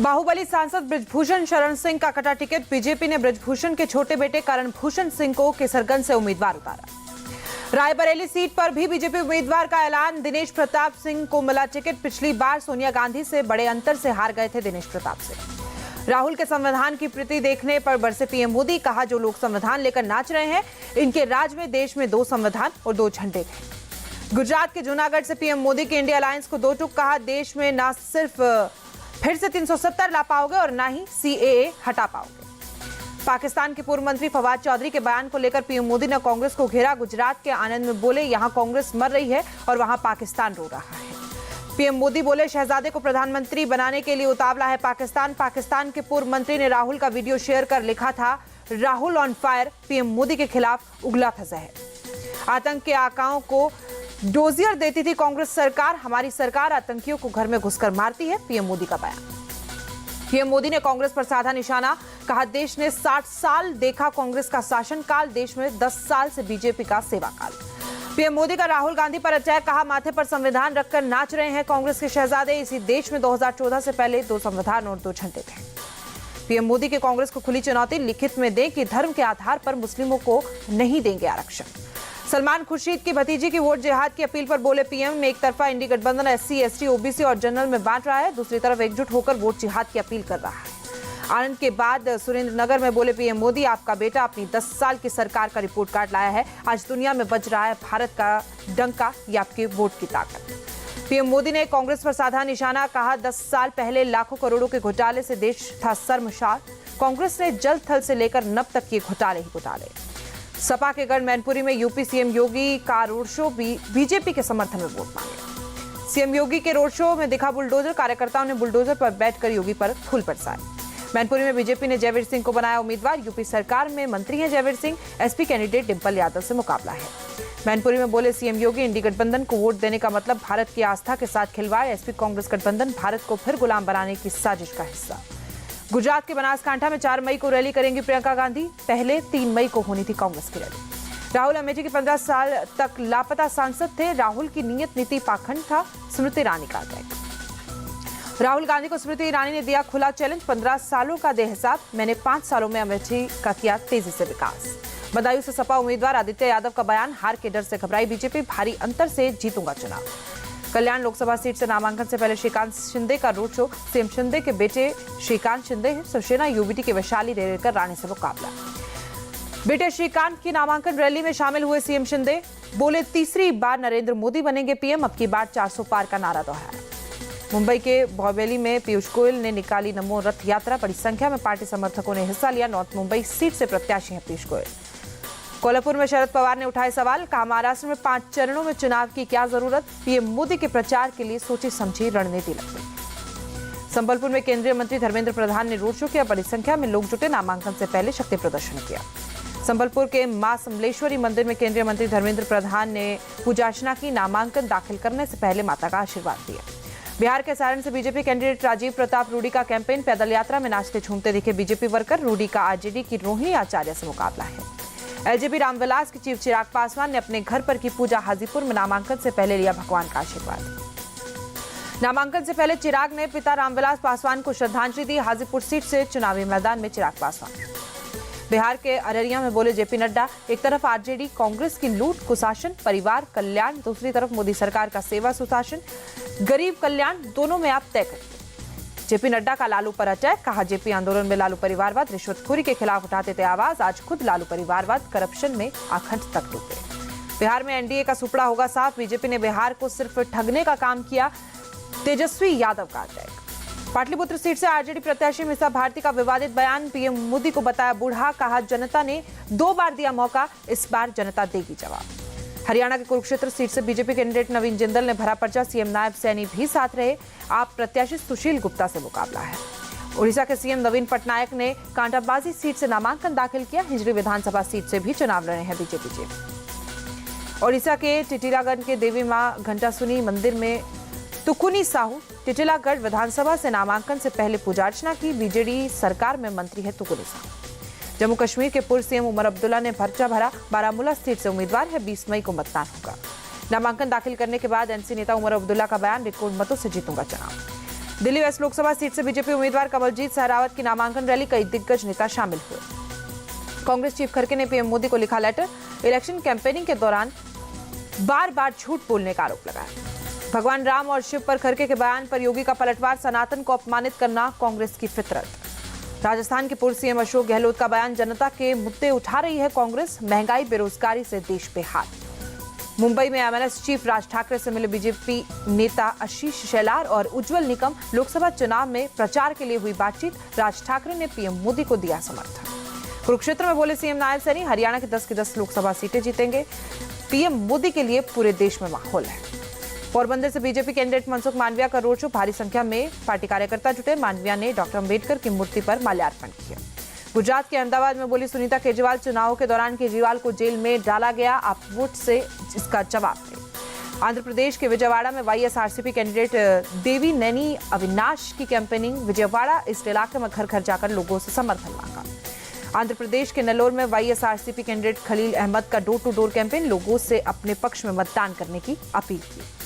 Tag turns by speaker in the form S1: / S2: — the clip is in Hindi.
S1: बाहुबली सांसद बृजभूषण शरण सिंह का कटा टिकट। बीजेपी ने बृजभूषण के छोटे बेटे करणभूषण सिंह को किशनगंज से उम्मीदवार उतारा। रायबरेली सीट पर भी बीजेपी उम्मीदवार का ऐलान। दिनेश प्रताप सिंह को मिला टिकट। पिछली बार सोनिया गांधी से बड़े अंतर से हार गए थे दिनेश प्रताप सिंह। राहुल के संविधान की प्रति देखने पर बरसे पीएम मोदी। कहा, जो लोग संविधान लेकर नाच रहे हैं, इनके राज में देश में 2 संविधान और 2 झंडे थे। गुजरात के जूनागढ़ से पीएम मोदी की इंडिया अलायंस को 2 टूक। कहा, देश में न सिर्फ फिर से 370 ला पाओगे और ना ही सीएए हटा पाओगे। पाकिस्तान के पूर्व मंत्री फवाद चौधरी के बयान को लेकर पीएम मोदी ने कांग्रेस को घेरा। गुजरात के आनंद में बोले, यहां कांग्रेस मर रही है और वहां पाकिस्तान रो रहा है। पीएम मोदी बोले, शहजादे को प्रधानमंत्री बनाने के लिए उतावला है पाकिस्तान। पाकिस्तान के पूर्व मंत्री ने राहुल का वीडियो शेयर कर लिखा था, Rahul on fire. PM Modi के खिलाफ उगला था जहर। आतंक के आकाओं को डोजियर देती थी कांग्रेस सरकार। हमारी सरकार आतंकियों को घर में घुसकर मारती है, पीएम मोदी का बयान। पीएम मोदी ने कांग्रेस पर साधा निशाना। कहा, देश ने 60 साल देखा कांग्रेस का शासनकाल, देश में 10 साल से बीजेपी का सेवाकाल। पीएम मोदी का राहुल गांधी पर अटैक। कहा, माथे पर संविधान रखकर नाच रहे हैं कांग्रेस के शहजादे। इसी देश में 2014 से पहले 2 संविधान और 2 झंडे थे। पीएम मोदी की कांग्रेस को खुली चुनौती, लिखित में दें कि धर्म के आधार पर मुस्लिमों को नहीं देंगे आरक्षण। सलमान खुर्शीद की भतीजी की वोट जिहाद की अपील पर बोले पीएम, एक तरफा इंडी गठबंधन एससी, एसटी, ओबीसी और जनरल में बांट रहा है, दूसरी तरफ एकजुट होकर वोट जिहाद की अपील कर रहा है। आनंद के बाद सुरेंद्रनगर में बोले पीएम मोदी, आपका बेटा अपनी 10 साल की सरकार का रिपोर्ट कार्ड लाया है। आज दुनिया में बज रहा है भारत का डंका, ये आपके वोट की ताकत। पीएम मोदी ने कांग्रेस पर साधा निशाना। कहा, 10 साल पहले लाखों करोड़ों के घोटाले से देश था शर्मसार। कांग्रेस ने जल थल से लेकर नभ तक किए घोटाले ही घोटाले। सपा के गढ़ मैनपुरी में यूपी सीएम योगी का रोड शो। बीजेपी के समर्थन में वोट मांगे। सीएम योगी के रोड शो में दिखा बुलडोजर। कार्यकर्ताओं ने बुलडोजर पर बैठकर योगी पर फूल बरसाए। मैनपुरी में बीजेपी ने जयवीर सिंह को बनाया उम्मीदवार। यूपी सरकार में मंत्री हैं जयवीर सिंह। एसपी कैंडिडेट डिंपल यादव से मुकाबला है। मैनपुरी में बोले सीएम योगी, इंडी गठबंधन को वोट देने का मतलब भारत की आस्था के साथ खिलवाड़। एसपी कांग्रेस गठबंधन भारत को फिर गुलाम बनाने की साजिश का हिस्सा। गुजरात के बनासकांठा में 4 मई को रैली करेंगी प्रियंका गांधी। पहले 3 मई को होनी थी कांग्रेस की रैली। राहुल अमेठी के 15 साल तक लापता सांसद थे। राहुल की नियत नीति पाखंड था, स्मृति ईरानी का अटैक। राहुल गांधी को स्मृति ईरानी ने दिया खुला चैलेंज। 15 सालों का दे हिसाब, मैंने 5 सालों में अमेठी का किया तेजी से विकास। बदायूं से सपा उम्मीदवार आदित्य यादव का बयान, हार के डर से घबराई बीजेपी, भारी अंतर से जीतूंगा चुनाव। कल्याण लोकसभा सीट से नामांकन से पहले श्रीकांत शिंदे का रोड शो। सीएम शिंदे के बेटे श्रीकांत शिंदे हैं। शिवसेना यूबीटी के वैशाली रेलकर राणे से मुकाबला। बेटे श्रीकांत की नामांकन रैली में शामिल हुए सीएम शिंदे। बोले, तीसरी बार नरेंद्र मोदी बनेंगे पीएम, अब की बार 400 पार का नारा दोहराया। मुंबई के बोवेली में पीयूष गोयल ने निकाली नमो रथ यात्रा। बड़ी संख्या में पार्टी समर्थकों ने हिस्सा लिया। नॉर्थ मुंबई सीट से प्रत्याशी हैं पीयूष गोयल। कोल्हापुर में शरद पवार ने उठाए सवाल। कहा, महाराष्ट्र में 5 चरणों में चुनाव की क्या जरूरत, पीएम मोदी के प्रचार के लिए सोची समझी रणनीति लग गई। संबलपुर में केंद्रीय मंत्री धर्मेंद्र प्रधान ने रोड शो किया। बड़ी संख्या में लोग जुटे। नामांकन से पहले शक्ति प्रदर्शन किया। संबलपुर के मां समलेश्वरी मंदिर में केंद्रीय मंत्री धर्मेंद्र प्रधान ने पूजा अर्चना की। नामांकन दाखिल करने से पहले माता का आशीर्वाद दिया। बिहार के सारण से बीजेपी कैंडिडेट राजीव प्रताप रूडी का कैंपेन। पैदल यात्रा में नाचते झूमते दिखे बीजेपी वर्कर। रूडी का आरजेडी की रोहिणी आचार्य से मुकाबला है। एलजेपी रामविलास के चीफ चिराग पासवान ने अपने घर पर की पूजा। हाजीपुर में नामांकन से पहले लिया भगवान का आशीर्वाद। नामांकन से पहले चिराग ने पिता रामविलास पासवान को श्रद्धांजलि दी। हाजीपुर सीट से चुनावी मैदान में चिराग पासवान। बिहार के अररिया में बोले जेपी नड्डा, एक तरफ आरजेडी कांग्रेस की लूट कुशासन, परिवार कल्याण, दूसरी तरफ मोदी सरकार का सेवा सुशासन, गरीब कल्याण, दोनों में आप तय करें। जेपी नड्डा का लालू पर अटैक। कहा, जेपी आंदोलन में लालू परिवारवाद, रिश्वतखोरी के खिलाफ उठाते थे आवाज। आज खुद लालू परिवारवाद, करप्शन में आखंड तक डूबे। बिहार में एनडीए का सुपड़ा होगा साफ। बीजेपी ने बिहार को सिर्फ ठगने का काम किया। तेजस्वी यादव का अटैक। पाटलिपुत्र सीट से आरजेडी प्रत्याशी मीसा भारती का विवादित बयान। पीएम मोदी को बताया बूढ़ा। कहा, जनता ने 2 बार दिया मौका, इस बार जनता देगी जवाब। हरियाणा के कुरुक्षेत्र सीट से बीजेपी कैंडिडेट नवीन जिंदल ने भरा पर्चा। सीएम नायब सैनी भी साथ रहे। आप प्रत्याशी सुशील गुप्ता से मुकाबला है। उड़ीसा के सीएम नवीन पटनायक ने कांटाबाजी सीट से नामांकन दाखिल किया। हिजरी विधानसभा सीट से भी चुनाव लड़े हैं बीजेपी जी। ओडिशा के टिटिलागढ़ के देवी मां घंटासुनी मंदिर में तुकुनी साहू टिटिलागढ़ विधानसभा से नामांकन से पहले पूजा अर्चना की। बीजेडी सरकार में मंत्री है तुकुनी साहू। जम्मू कश्मीर के पूर्व सीएम उमर अब्दुल्ला ने पर्चा भरा। बारामूला सीट से उम्मीदवार है। 20 मई को मतदान होगा। नामांकन दाखिल करने के बाद एनसी नेता उमर अब्दुल्ला का बयान, रिकॉर्ड मतों से जीतूंगा चुनाव। दिल्ली वेस्ट लोकसभा सीट से बीजेपी उम्मीदवार कमलजीत सहरावत की नामांकन रैली, कई दिग्गज नेता शामिल हुए। कांग्रेस चीफ खड़गे ने पीएम मोदी को लिखा लेटर, इलेक्शन कैंपेनिंग के दौरान बार बार झूठ बोलने का आरोप लगाया। भगवान राम और शिव पर खड़गे के बयान पर योगी का पलटवार, सनातन को अपमानित करना कांग्रेस की फितरत। राजस्थान के पूर्व सीएम अशोक गहलोत का बयान, जनता के मुद्दे उठा रही है कांग्रेस, महंगाई बेरोजगारी से देश बेहाल। मुंबई में एमएनएस चीफ राज ठाकरे से मिले बीजेपी नेता आशीष शेलार और उज्जवल निकम, लोकसभा चुनाव में प्रचार के लिए हुई बातचीत, राज ठाकरे ने पीएम मोदी को दिया समर्थन। कुरुक्षेत्र में बोले सीएम नायब सैनी, हरियाणा की 10 की 10 लोकसभा सीटें जीतेंगे, पीएम मोदी के लिए पूरे देश में माहौल है। पोरबंदर से बीजेपी कैंडिडेट मनसुख मांडविया का रोड शो, भारी संख्या में पार्टी कार्यकर्ता जुटे। मांडविया ने डॉक्टर अंबेडकर की मूर्ति पर माल्यार्पण किया। गुजरात के अहमदाबाद में बोली सुनीता केजरीवाल, चुनावों के दौरान केजरीवाल को जेल में डाला गया, आप वोट से इसका जवाब दें। आंध्र प्रदेश के विजयवाड़ा में वाईएसआरसीपी कैंडिडेट देवी नैनी अविनाश की कैंपेनिंग, विजयवाड़ा इस इलाके में घर घर जाकर लोगों से समर्थन मांगा। आंध्र प्रदेश के नेल्लोर में वाईएसआरसीपी कैंडिडेट खलील अहमद का डोर टू डोर कैंपेन, लोगों से अपने पक्ष में मतदान करने की अपील की।